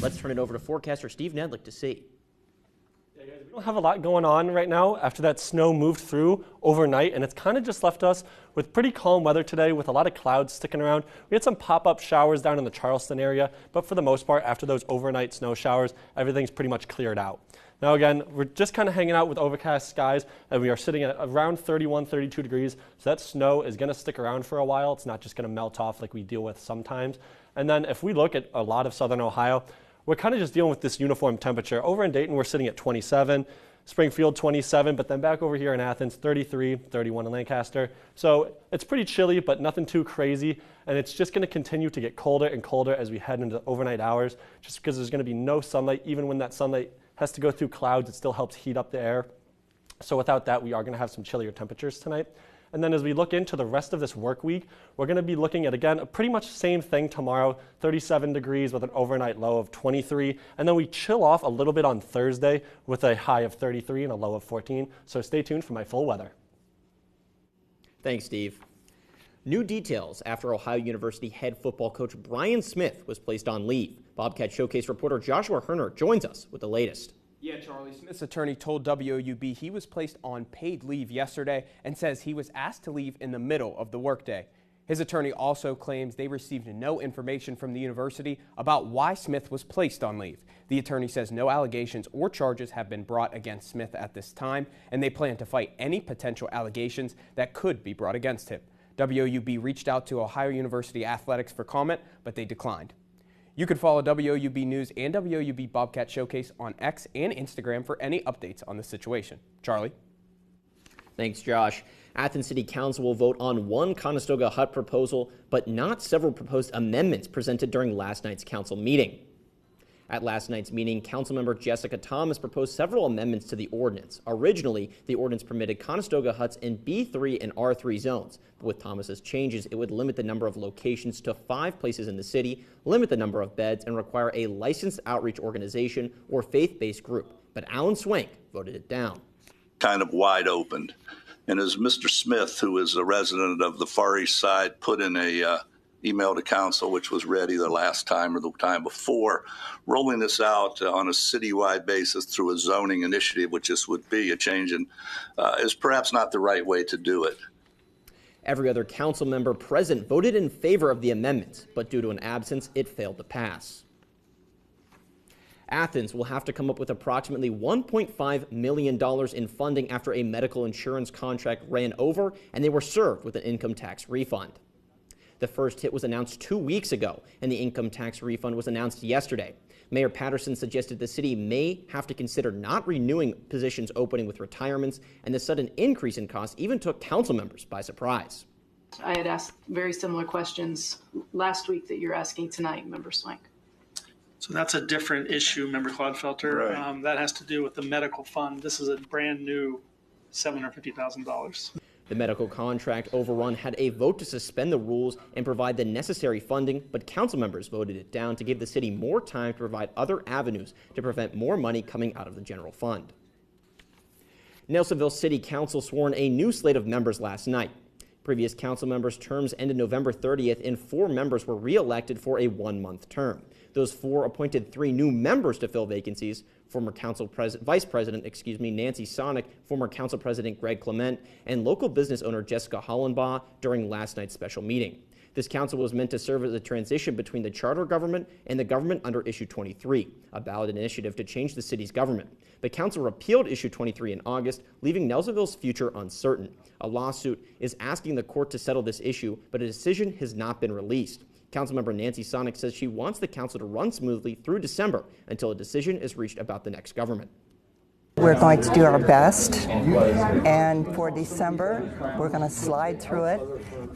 Let's turn it over to forecaster Steve Nedlick to see. Yeah, guys, we don't have a lot going on right now after that snow moved through overnight, and it's kind of just left us with pretty calm weather today with a lot of clouds sticking around. We had some pop-up showers down in the Charleston area, but for the most part, after those overnight snow showers, everything's pretty much cleared out. Now again, we're just kind of hanging out with overcast skies, and we are sitting at around 31, 32 degrees, so that snow is going to stick around for a while. It's not just going to melt off like we deal with sometimes. And then if we look at a lot of southern Ohio, we're kind of just dealing with this uniform temperature. Over in Dayton, we're sitting at 27, Springfield 27, but then back over here in Athens, 33, 31 in Lancaster. So it's pretty chilly, but nothing too crazy, and it's just going to continue to get colder and colder as we head into the overnight hours, just because there's going to be no sunlight. Even when that sunlight has to go through clouds, it still helps heat up the air. So without that, we are going to have some chillier temperatures tonight. And then as we look into the rest of this work week, we're going to be looking at, again, a pretty much same thing tomorrow, 37 degrees with an overnight low of 23. And then we chill off a little bit on Thursday with a high of 33 and a low of 14. So stay tuned for my full weather. Thanks, Steve. New details after Ohio University head football coach Brian Smith was placed on leave. Bobcat Showcase reporter Joshua Herner joins us with the latest. Yeah, Charlie, Smith's attorney told WOUB he was placed on paid leave yesterday and says he was asked to leave in the middle of the workday. His attorney also claims they received no information from the university about why Smith was placed on leave. The attorney says no allegations or charges have been brought against Smith at this time, and they plan to fight any potential allegations that could be brought against him. WOUB reached out to Ohio University Athletics for comment, but they declined. You can follow WOUB News and WOUB Bobcat Showcase on X and Instagram for any updates on the situation. Charlie? Thanks, Josh. Athens City Council will vote on one Conestoga hut proposal, but not several proposed amendments presented during last night's council meeting. At last night's meeting, Councilmember Jessica Thomas proposed several amendments to the ordinance. Originally, the ordinance permitted Conestoga huts in B3 and R3 zones, but with Thomas's changes, it would limit the number of locations to 5 places in the city, limit the number of beds, and require a licensed outreach organization or faith-based group. But Alan Swank voted it down. Kind of wide open. And as Mr. Smith, who is a resident of the Far East Side, put in a email to council, which was read either last time or the time before, rolling this out on a citywide basis through a zoning initiative, which this would be a change in, is perhaps not the right way to do it. Every other council member present voted in favor of the amendments, but due to an absence, it failed to pass. Athens will have to come up with approximately $1.5 million in funding after a medical insurance contract ran over and they were served with an income tax refund. The first hit was announced 2 weeks ago, and the income tax refund was announced yesterday. Mayor Patterson suggested the city may have to consider not renewing positions opening with retirements, and the sudden increase in costs even took council members by surprise. I had asked very similar questions last week that you're asking tonight, Member Swank. So that's a different issue, Member Clodfelter. Right. That has to do with the medical fund. This is a brand new $750,000. The medical contract overrun had a vote to suspend the rules and provide the necessary funding, but council members voted it down to give the city more time to provide other avenues to prevent more money coming out of the general fund. Nelsonville City Council swore in a new slate of members last night. Previous council members' terms ended November 30th, and 4 members were re-elected for a 1-month term. Those 4 appointed 3 new members to fill vacancies: former Vice President Nancy Sonic, former Council President Greg Clement, and local business owner Jessica Hollenbaugh during last night's special meeting. This council was meant to serve as a transition between the charter government and the government under Issue 23, a ballot initiative to change the city's government. The council repealed Issue 23 in August, leaving Nelsonville's future uncertain. A lawsuit is asking the court to settle this issue, but a decision has not been released. Councilmember Nancy Sonic says she wants the council to run smoothly through December until a decision is reached about the next government. We're going to do our best, and for December, we're going to slide through it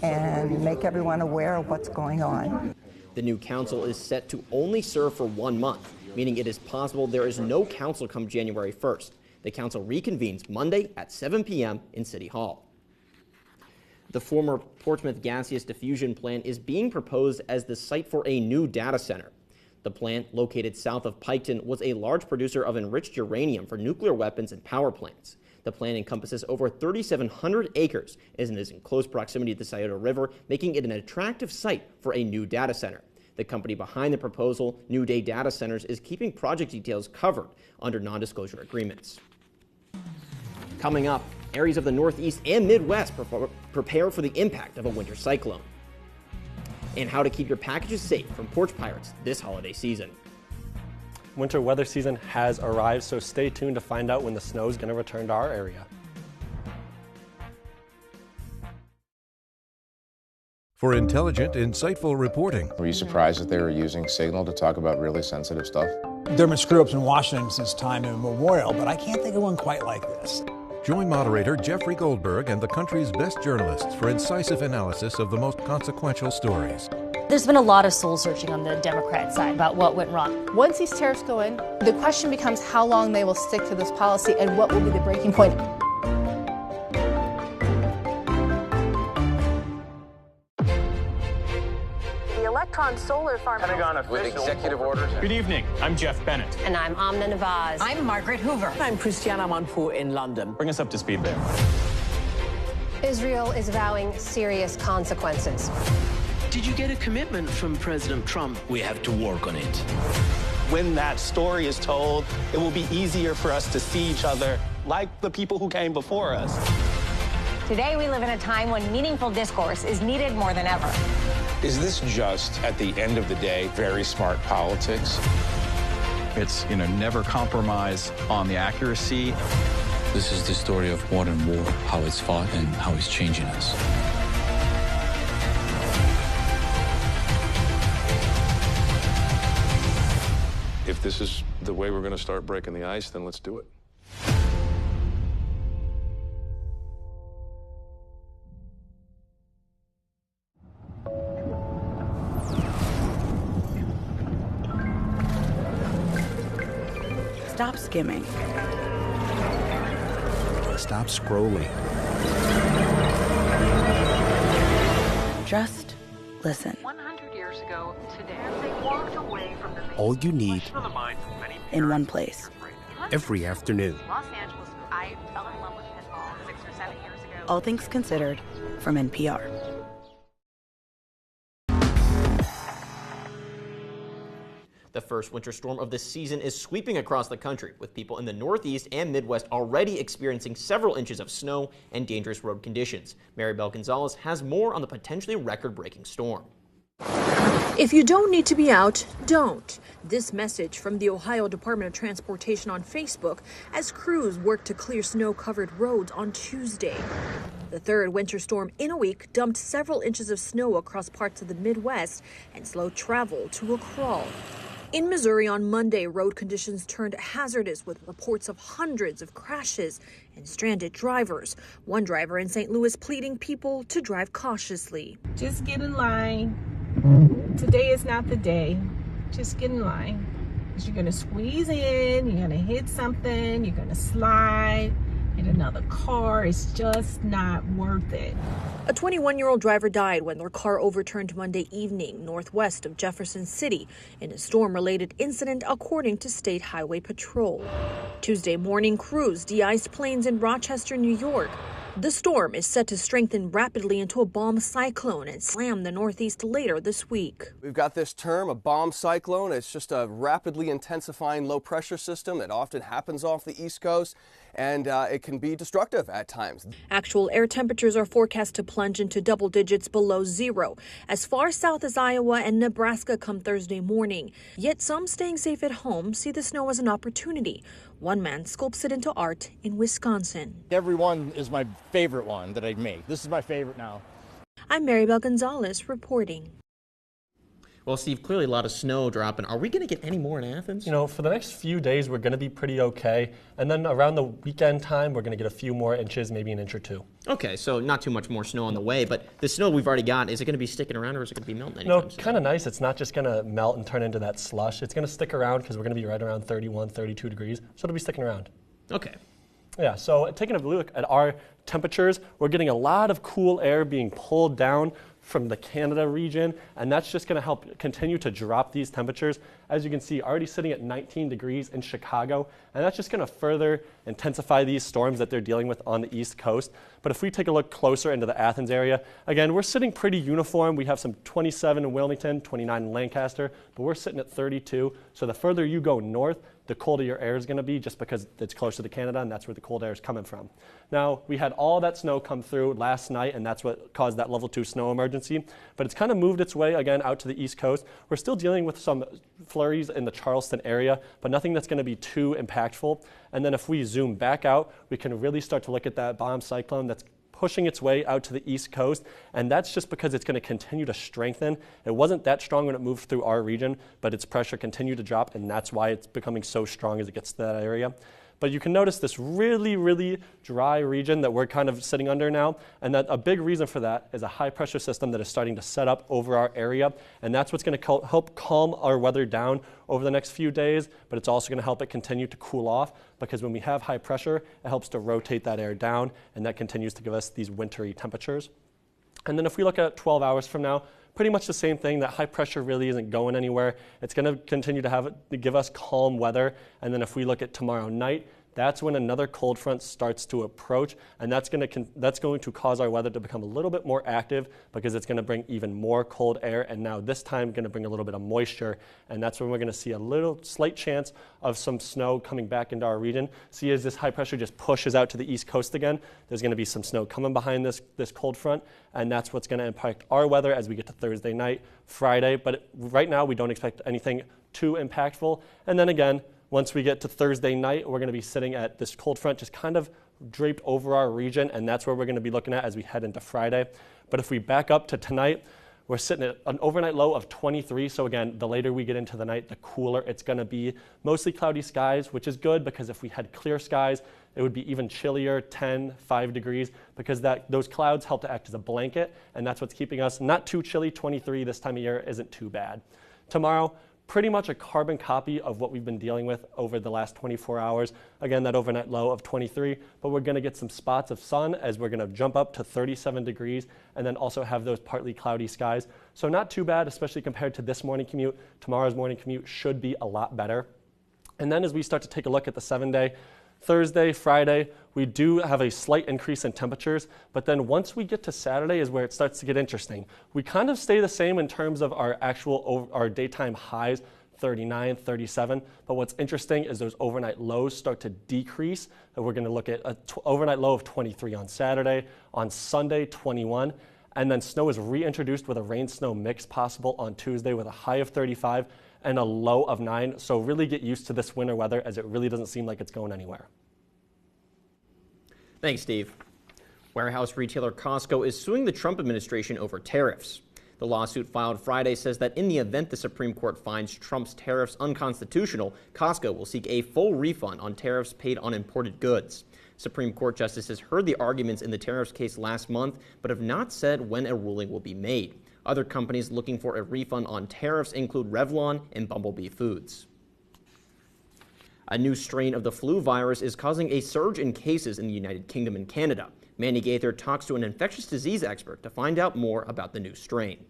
and make everyone aware of what's going on. The new council is set to only serve for 1 month, meaning it is possible there is no council come January 1st. The council reconvenes Monday at 7 p.m. in City Hall. The former Portsmouth gaseous diffusion plant is being proposed as the site for a new data center. The plant, located south of Piketon, was a large producer of enriched uranium for nuclear weapons and power plants. The plant encompasses over 3,700 acres and is in close proximity to the Scioto River, making it an attractive site for a new data center. The company behind the proposal, New Day Data Centers, is keeping project details covered under non-disclosure agreements. Coming up, areas of the Northeast and Midwest prepare for the impact of a winter cyclone, and how to keep your packages safe from porch pirates this holiday season. Winter weather season has arrived, so stay tuned to find out when the snow is going to return to our area. For intelligent, insightful reporting. Were you surprised that they were using Signal to talk about really sensitive stuff? There have been screw-ups in Washington since time immemorial, but I can't think of one quite like this. Join moderator Jeffrey Goldberg and the country's best journalists for incisive analysis of the most consequential stories. There's been a lot of soul-searching on the Democrat side about what went wrong. Once these tariffs go in, the question becomes how long they will stick to this policy and what will be the breaking point. Electron Solar Farm. Pentagon with executive orders. Good evening. I'm Jeff Bennett. And I'm Amna Nawaz. I'm Margaret Hoover. I'm Christiana Manpour in London. Bring us up to speed there. Israel is vowing serious consequences. Did you get a commitment from President Trump? We have to work on it. When that story is told, it will be easier for us to see each other like the people who came before us. Today we live in a time when meaningful discourse is needed more than ever. Is this just, at the end of the day, very smart politics? It's, never compromise on the accuracy. This is the story of modern war, how it's fought and how it's changing us. If this is the way we're going to start breaking the ice, then let's do it. Stop skimming. Stop scrolling. Just listen. 100 years ago today, they walked away from the main. All you need in one place. Every afternoon. Los Angeles, I fell in love with pinball 6 or 7 years ago. All Things Considered from NPR. The first winter storm of the season is sweeping across the country, with people in the Northeast and Midwest already experiencing several inches of snow and dangerous road conditions. Maribel Gonzalez has more on the potentially record-breaking storm. If you don't need to be out, don't. This message from the Ohio Department of Transportation on Facebook as crews work to clear snow-covered roads on Tuesday. The third winter storm in a week dumped several inches of snow across parts of the Midwest and slowed travel to a crawl. In Missouri on Monday, road conditions turned hazardous with reports of hundreds of crashes and stranded drivers. One driver in St. Louis pleading people to drive cautiously. Just get in line. Today is not the day. Just get in line. Because you're going to squeeze in, you're going to hit something, you're going to slide, hit another car. It's just not worth it. A 21-year-old driver died when their car overturned Monday evening northwest of Jefferson City in a storm-related incident, according to State Highway Patrol. Tuesday morning, crews de-iced planes in Rochester, New York. The storm is set to strengthen rapidly into a bomb cyclone and slam the Northeast later this week. We've got this term, a bomb cyclone. It's just a rapidly intensifying low-pressure system that often happens off the East Coast, and it can be destructive at times. Actual air temperatures are forecast to plunge into double digits below zero as far south as Iowa and Nebraska come Thursday morning. Yet some staying safe at home see the snow as an opportunity. One man sculpts it into art in Wisconsin. Every one is my favorite one that I make. This is my favorite now. I'm Maribel Gonzalez reporting. Well, Steve, clearly a lot of snow dropping. Are we going to get any more in Athens? For the next few days, we're going to be pretty okay. And then around the weekend time, we're going to get a few more inches, maybe an inch or two. Okay, so not too much more snow on the way. But the snow we've already got, is it going to be sticking around or is it going to be melting anytime soon? Kind of nice. It's not just going to melt and turn into that slush. It's going to stick around because we're going to be right around 31, 32 degrees. So it'll be sticking around. Okay. Yeah, so taking a look at our temperatures, we're getting a lot of cool air being pulled down from the Canada region, and that's just going to help continue to drop these temperatures as you can see, already sitting at 19 degrees in Chicago, and that's just going to further intensify these storms that they're dealing with on the East Coast. But if we take a look closer into the Athens area, again, we're sitting pretty uniform. We have some 27 in Wilmington, 29 in Lancaster, but we're sitting at 32. So the further you go north, the colder your air is going to be, just because it's closer to Canada and that's where the cold air is coming from. Now, we had all that snow come through last night, and that's what caused that level 2 snow emergency, but it's kind of moved its way again out to the East Coast. We're still dealing with some flurries in the Charleston area, but nothing that's going to be too impactful. And then if we zoom back out, we can really start to look at that bomb cyclone that's pushing its way out to the East Coast, and that's just because it's going to continue to strengthen. It wasn't that strong when it moved through our region, but its pressure continued to drop, and that's why it's becoming so strong as it gets to that area. But you can notice this really, really dry region that we're kind of sitting under now, and that a big reason for that is a high pressure system that is starting to set up over our area, and that's what's going to help calm our weather down over the next few days, but it's also going to help it continue to cool off, because when we have high pressure, it helps to rotate that air down, and that continues to give us these wintry temperatures. And then if we look at 12 hours from now, pretty much the same thing. That high pressure really isn't going anywhere. It's going to continue to give us calm weather. And then if we look at tomorrow night, that's when another cold front starts to approach, and that's going to cause our weather to become a little bit more active, because it's going to bring even more cold air, and now this time going to bring a little bit of moisture, and that's when we're going to see a little slight chance of some snow coming back into our region. See, as this high pressure just pushes out to the East Coast again, there's going to be some snow coming behind this cold front, and that's what's going to impact our weather as we get to Thursday night, Friday. But right now, we don't expect anything too impactful. And then again, once we get to Thursday night, we're going to be sitting at this cold front just kind of draped over our region, and that's where we're going to be looking at as we head into Friday. But if we back up to tonight, we're sitting at an overnight low of 23. So again, the later we get into the night, the cooler it's going to be. Mostly cloudy skies, which is good, because if we had clear skies, it would be even chillier, 5 degrees, because those clouds help to act as a blanket, and that's what's keeping us not too chilly. 23 this time of year isn't too bad. Tomorrow, pretty much a carbon copy of what we've been dealing with over the last 24 hours. Again, that overnight low of 23, but we're going to get some spots of sun as we're going to jump up to 37 degrees, and then also have those partly cloudy skies. So not too bad, especially compared to this morning commute. Tomorrow's morning commute should be a lot better. And then as we start to take a look at the 7-day, Thursday, Friday, we do have a slight increase in temperatures, but then once we get to Saturday is where it starts to get interesting. We kind of stay the same in terms of our daytime highs, 39, 37, but what's interesting is those overnight lows start to decrease. And we're going to look at an overnight low of 23 on Saturday, on Sunday, 21, and then snow is reintroduced with a rain-snow mix possible on Tuesday with a high of 35 and a low of 9. So really get used to this winter weather, as it really doesn't seem like it's going anywhere. Thanks, Steve. Warehouse retailer Costco is suing the Trump administration over tariffs. The lawsuit filed Friday says that in the event the Supreme Court finds Trump's tariffs unconstitutional, Costco will seek a full refund on tariffs paid on imported goods. Supreme Court justices heard the arguments in the tariffs case last month, but have not said when a ruling will be made. Other companies looking for a refund on tariffs include Revlon and Bumblebee Foods. A new strain of the flu virus is causing a surge in cases in the United Kingdom and Canada. Manny Gaither talks to an infectious disease expert to find out more about the new strain.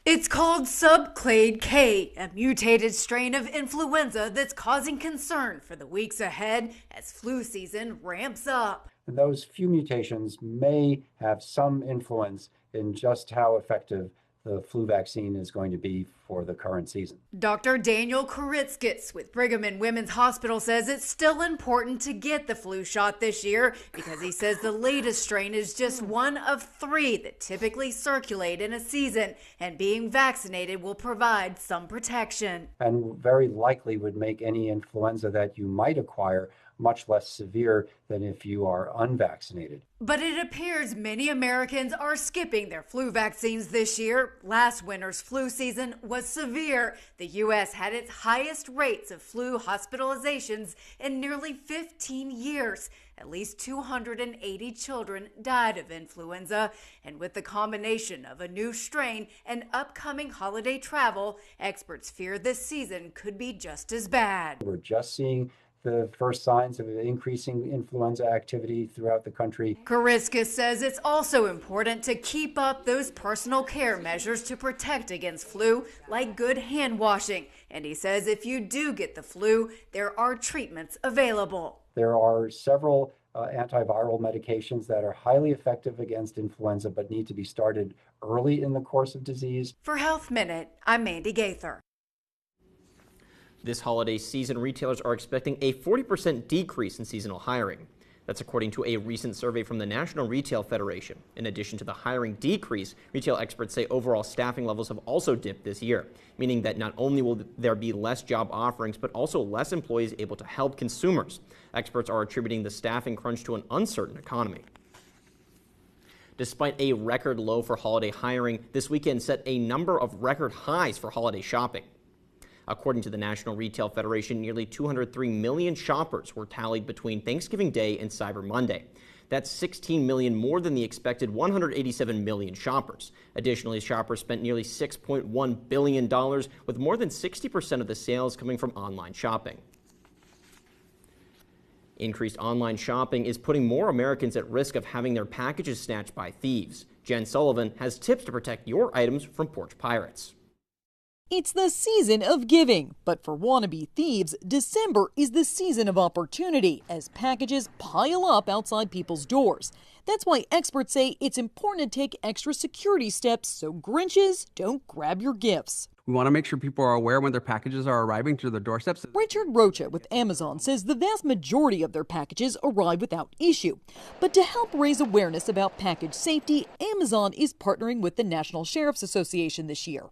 It's called subclade K, a mutated strain of influenza that's causing concern for the weeks ahead as flu season ramps up. And those few mutations may have some influence in just how effective the flu vaccine is going to be for the current season. Dr. Daniel Koritskis with Brigham and Women's Hospital says it's still important to get the flu shot this year because he says the latest strain is just one of 3 that typically circulate in a season, and being vaccinated will provide some protection. And very likely would make any influenza that you might acquire much less severe than if you are unvaccinated. But it appears many Americans are skipping their flu vaccines this year. Last winter's flu season was severe. The U.S. had its highest rates of flu hospitalizations in nearly 15 years. At least 280 children died of influenza. And with the combination of a new strain and upcoming holiday travel, experts fear this season could be just as bad. We're just seeing the first signs of increasing influenza activity throughout the country. Kariska says it's also important to keep up those personal care measures to protect against flu, like good hand washing. And he says if you do get the flu, there are treatments available. There are several antiviral medications that are highly effective against influenza but need to be started early in the course of disease. For Health Minute, I'm Mandy Gaither. This holiday season, retailers are expecting a 40% decrease in seasonal hiring. That's according to a recent survey from the National Retail Federation. In addition to the hiring decrease, retail experts say overall staffing levels have also dipped this year, meaning that not only will there be less job offerings, but also less employees able to help consumers. Experts are attributing the staffing crunch to an uncertain economy. Despite a record low for holiday hiring, this weekend set a number of record highs for holiday shopping. According to the National Retail Federation, nearly 203 million shoppers were tallied between Thanksgiving Day and Cyber Monday. That's 16 million more than the expected 187 million shoppers. Additionally, shoppers spent nearly $6.1 billion, with more than 60% of the sales coming from online shopping. Increased online shopping is putting more Americans at risk of having their packages snatched by thieves. Jen Sullivan has tips to protect your items from porch pirates. It's the season of giving, but for wannabe thieves, December is the season of opportunity as packages pile up outside people's doors. That's why experts say it's important to take extra security steps so Grinches don't grab your gifts. We want to make sure people are aware when their packages are arriving to their doorsteps. Richard Rocha with Amazon says the vast majority of their packages arrive without issue. But to help raise awareness about package safety, Amazon is partnering with the National Sheriff's Association this year.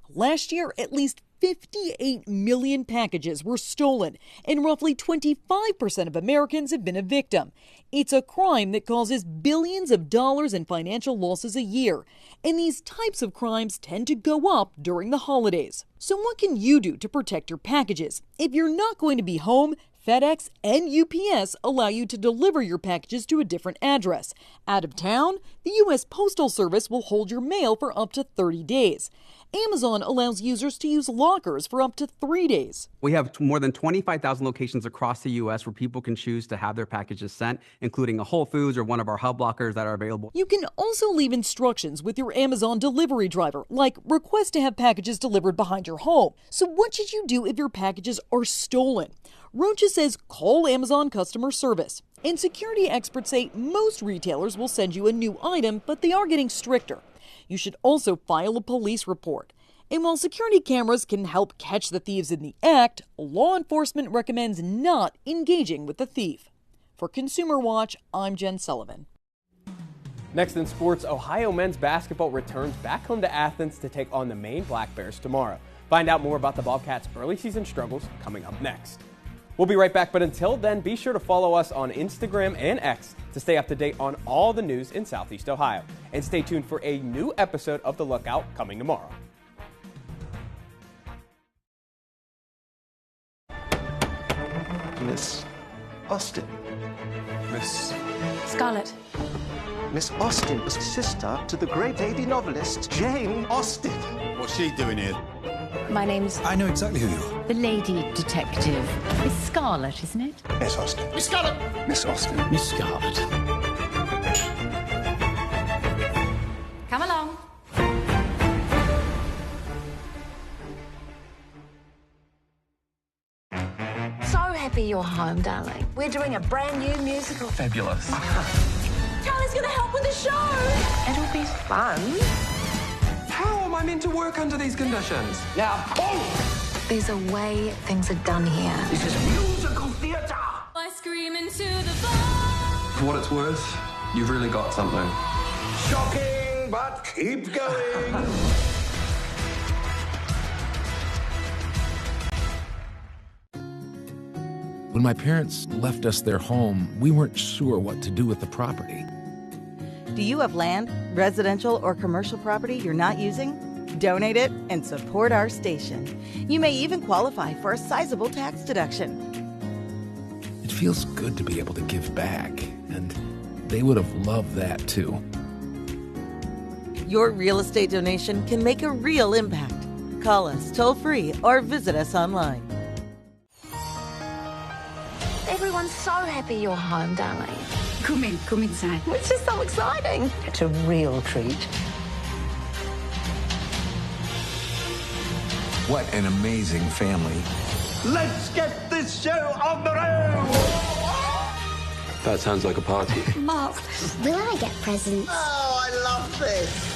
Last year, at least 58 million packages were stolen, and roughly 25% of Americans have been a victim. It's a crime that causes billions of dollars in financial losses a year, and these types of crimes tend to go up during the holidays. So what can you do to protect your packages? If you're not going to be home, FedEx and UPS allow you to deliver your packages to a different address. Out of town, the U.S. Postal Service will hold your mail for up to 30 days. Amazon allows users to use lockers for up to 3 days. We have more than 25,000 locations across the U.S. where people can choose to have their packages sent, including a Whole Foods or one of our hub lockers that are available. You can also leave instructions with your Amazon delivery driver, like request to have packages delivered behind your home. So what should you do if your packages are stolen? Rocha says call Amazon customer service. And security experts say most retailers will send you a new item, but they are getting stricter. You should also file a police report. And while security cameras can help catch the thieves in the act, law enforcement recommends not engaging with the thief. For Consumer Watch, I'm Jen Sullivan. Next in sports, Ohio men's basketball returns back home to Athens to take on the Maine Black Bears tomorrow. Find out more about the Bobcats' early season struggles coming up next. We'll be right back, but until then, be sure to follow us on Instagram and X to stay up to date on all the news in Southeast Ohio. And stay tuned for a new episode of The Lookout coming tomorrow. Miss Austen. Miss Scarlett. Miss Austen was sister to the great lady novelist Jane Austen. What's she doing here? My name's... I know exactly who you are. The lady detective. Miss Scarlett, isn't it? Miss Austen. Miss Scarlett! Miss Austen. Miss Scarlett. Come along. So happy you're home, darling. We're doing a brand new musical. Fabulous. Charlie's gonna help with the show. It'll be fun. How am I meant to work under these conditions? Now, boom! There's a way things are done here. This is musical theatre! I scream into the bar. For what it's worth, you've really got something. Shocking, but keep going! When my parents left us their home, we weren't sure what to do with the property. Do you have land, residential, or commercial property you're not using? Donate it and support our station. You may even qualify for a sizable tax deduction. It feels good to be able to give back, and they would have loved that too. Your real estate donation can make a real impact. Call us toll-free or visit us online. Everyone's so happy you're home, darling. Come inside. It's just so exciting. It's a real treat. What an amazing family. Let's get this show on the road! That sounds like a party. Marvellous. Will I get presents? Oh, I love this!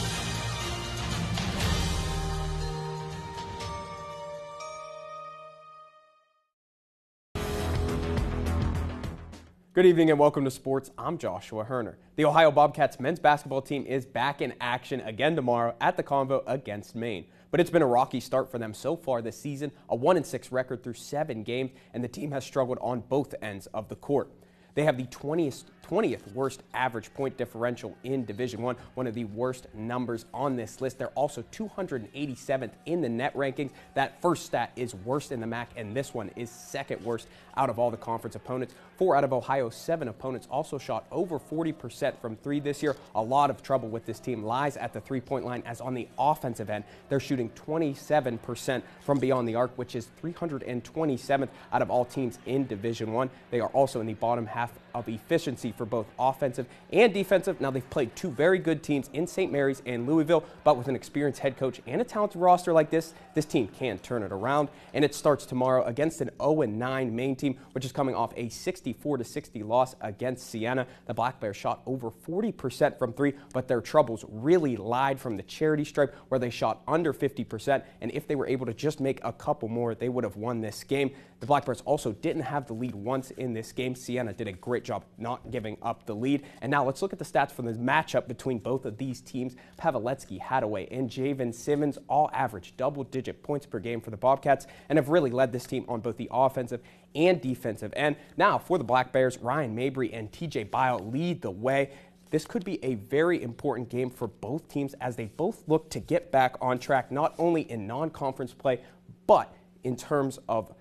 Good evening and welcome to sports. I'm Joshua Herner. The Ohio Bobcats men's basketball team is back in action again tomorrow at the Convo against Maine. But it's been a rocky start for them so far this season, a 1-6 record through 7 games, and the team has struggled on both ends of the court. They have the 20th worst average point differential in Division I, one of the worst numbers on this list. They're also 287th in the net rankings. That first stat is worst in the MAC, and this one is second worst out of all the conference opponents. 4 out of Ohio's 7 opponents also shot over 40% from 3 this year. A lot of trouble with this team lies at the three-point line, as on the offensive end, they're shooting 27% from beyond the arc, which is 327th out of all teams in Division I. They are also in the bottom half of efficiency for both offensive and defensive. Now, they've played 2 very good teams in St. Mary's and Louisville, but with an experienced head coach and a talented roster like this team can turn it around. And it starts tomorrow against an 0-9 Maine team, which is coming off a 64-60 loss against Siena. The Black Bears shot over 40% from 3, but their troubles really lied from the charity stripe, where they shot under 50%. And if they were able to just make a couple more, they would have won this game. The Black Bears also didn't have the lead once in this game. Siena did a great job not giving up the lead. And now let's look at the stats from the matchup between both of these teams. Pavletsky, Hadaway, and Javen Simmons all average double-digit points per game for the Bobcats and have really led this team on both the offensive and defensive end. Now for the Black Bears, Ryan Mabry and TJ Bile lead the way. This could be a very important game for both teams as they both look to get back on track, not only in non-conference play, but in terms of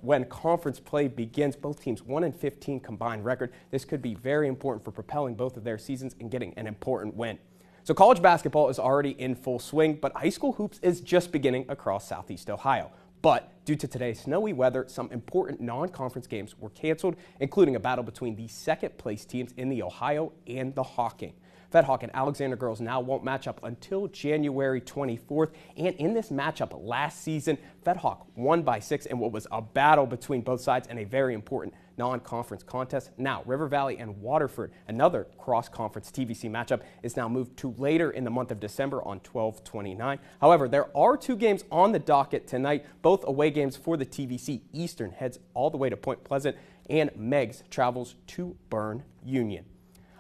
when conference play begins. Both teams 1-15 combined record. This could be very important for propelling both of their seasons and getting an important win. So college basketball is already in full swing, but high school hoops is just beginning across Southeast Ohio. But due to today's snowy weather, some important non-conference games were canceled, including a battle between the second-place teams in the Ohio and the Hawking. Fed Hawk and Alexander girls now won't match up until January 24th. And in this matchup last season, Fed Hawk won by 6 in what was a battle between both sides and a very important non-conference contest. Now, River Valley and Waterford, another cross-conference TVC matchup, is now moved to later in the month of December on 12/29. However, there are 2 games on the docket tonight, both away games for the TVC. Eastern heads all the way to Point Pleasant, and Meigs travels to Bern Union.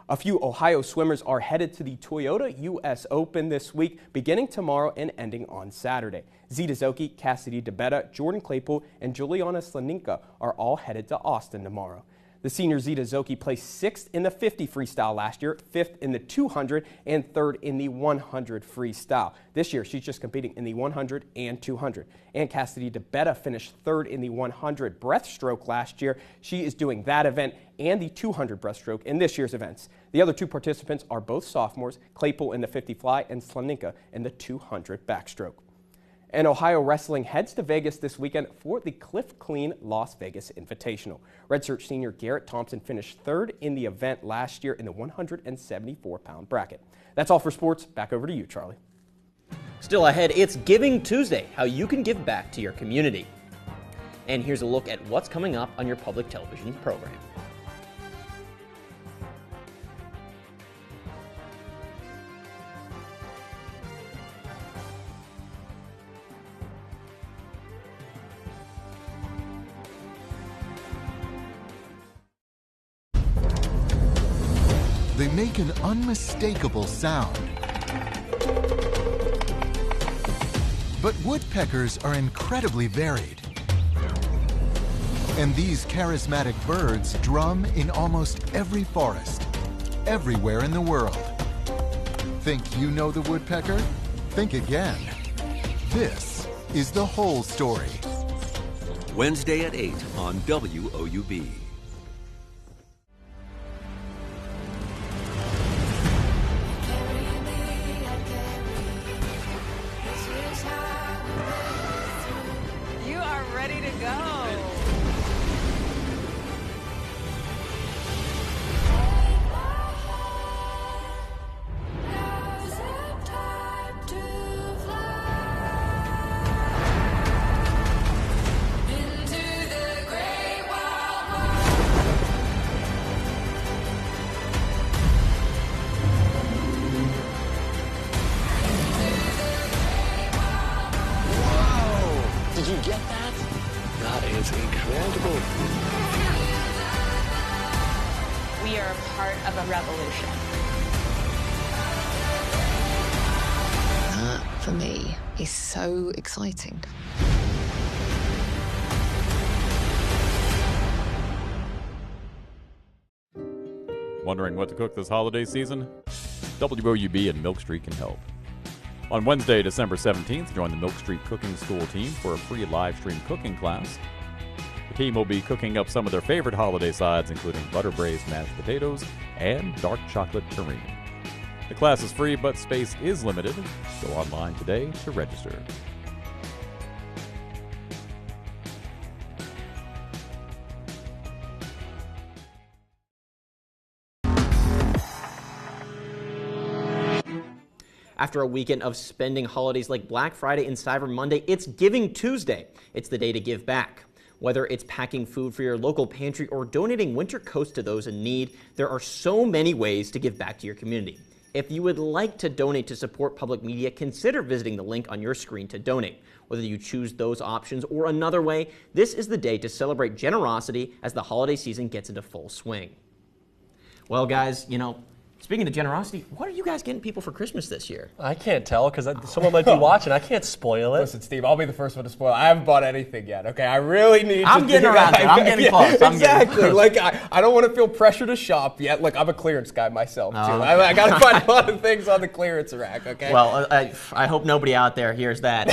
A few Ohio swimmers are headed to the Toyota U.S. Open this week, beginning tomorrow and ending on Saturday. Zita Zoki, Cassidy DeBetta, Jordan Claypool, and Juliana Slaninka are all headed to Austin tomorrow. The senior Zita Zoki placed 6th in the 50 freestyle last year, 5th in the 200, and 3rd in the 100 freestyle. This year, she's just competing in the 100 and 200. And Cassidy DeBetta finished 3rd in the 100 breaststroke last year. She is doing that event and the 200 breaststroke in this year's events. The other 2 participants are both sophomores, Claypool in the 50 fly and Slaninka in the 200 backstroke. And Ohio Wrestling heads to Vegas this weekend for the Cliff Clean Las Vegas Invitational. Red Shirt senior Garrett Thompson finished 3rd in the event last year in the 174-pound bracket. That's all for sports. Back over to you, Charlie. Still ahead, it's Giving Tuesday, how you can give back to your community. And here's a look at what's coming up on your public television program. They make an unmistakable sound. But woodpeckers are incredibly varied. And these charismatic birds drum in almost every forest, everywhere in the world. Think you know the woodpecker? Think again. This is The Whole Story. Wednesday at 8 on WOUB. was incredible. We are a part of a revolution. That, for me, is so exciting. Wondering what to cook this holiday season? WOUB and Milk Street can help. On Wednesday, December 17th, join the Milk Street Cooking School team for a free live stream cooking class. The team will be cooking up some of their favorite holiday sides, including butter braised mashed potatoes and dark chocolate terrine. The class is free, but space is limited. Go online today to register. After a weekend of spending holidays like Black Friday and Cyber Monday, it's Giving Tuesday. It's the day to give back. Whether it's packing food for your local pantry or donating winter coats to those in need, there are so many ways to give back to your community. If you would like to donate to support public media, consider visiting the link on your screen to donate. Whether you choose those options or another way, this is the day to celebrate generosity as the holiday season gets into full swing. Well, guys, speaking of generosity, what are you guys getting people for Christmas this year? I can't tell because someone might be watching. I can't spoil it. Listen, Steve, I'll be the first one to spoil it. I haven't bought anything yet, okay? I really need I'm getting around there. I'm getting close. Exactly. Like, I don't want to feel pressure to shop yet. Look, I'm a clearance guy myself, too. I got to find a lot of things on the clearance rack, okay? Well, I hope nobody out there hears that.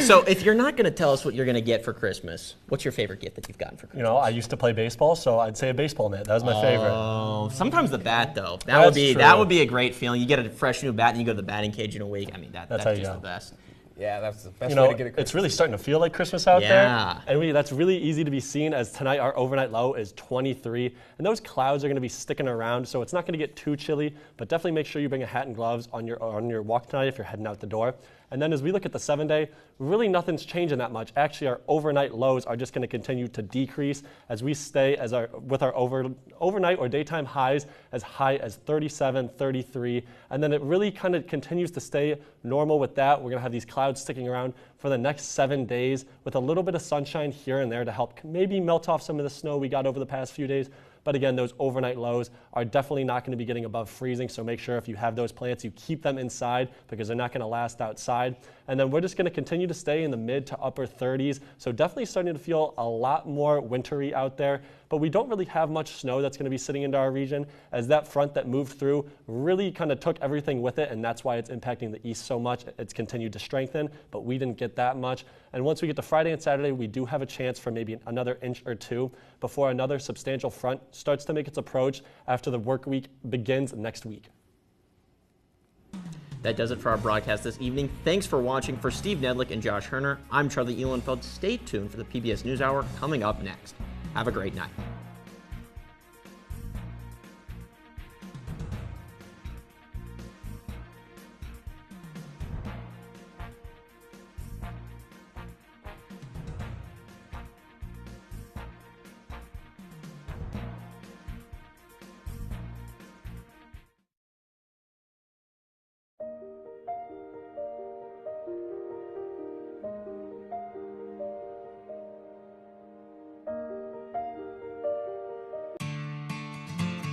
So if you're not going to tell us what you're going to get for Christmas, what's your favorite gift that you've gotten for Christmas? I used to play baseball, so I'd say a baseball mitt. That was my favorite. Oh, sometimes the bat, though. That would be a great feeling. You get a fresh new bat and you go to the batting cage in a week. I mean, that's just the best. Yeah, that's the best way to get a Christmas. It's really starting to feel like Christmas out there. And that's really easy to be seen as tonight our overnight low is 23. And those clouds are going to be sticking around, so it's not going to get too chilly, but definitely make sure you bring a hat and gloves on your walk tonight if you're heading out the door. And then as we look at the 7-day, really nothing's changing that much. Actually, our overnight lows are just going to continue to decrease as we stay with our overnight or daytime highs as high as 37, 33. And then it really kind of continues to stay normal with that. We're going to have these clouds sticking around for the next 7 days with a little bit of sunshine here and there to help maybe melt off some of the snow we got over the past few days. But again, those overnight lows are definitely not going to be getting above freezing, so make sure if you have those plants, you keep them inside because they're not going to last outside. And then we're just going to continue to stay in the mid to upper 30s, so definitely starting to feel a lot more wintry out there. But we don't really have much snow that's going to be sitting into our region as that front that moved through really kind of took everything with it, and that's why it's impacting the east so much. It's continued to strengthen, but we didn't get that much. And once we get to Friday and Saturday, we do have a chance for maybe another inch or two before another substantial front starts to make its approach after the work week begins next week. That does it for our broadcast this evening. Thanks for watching. For Steve Nedlick and Josh Herner, I'm Charlie Ehlenfeld. Stay tuned for the PBS NewsHour coming up next. Have a great night.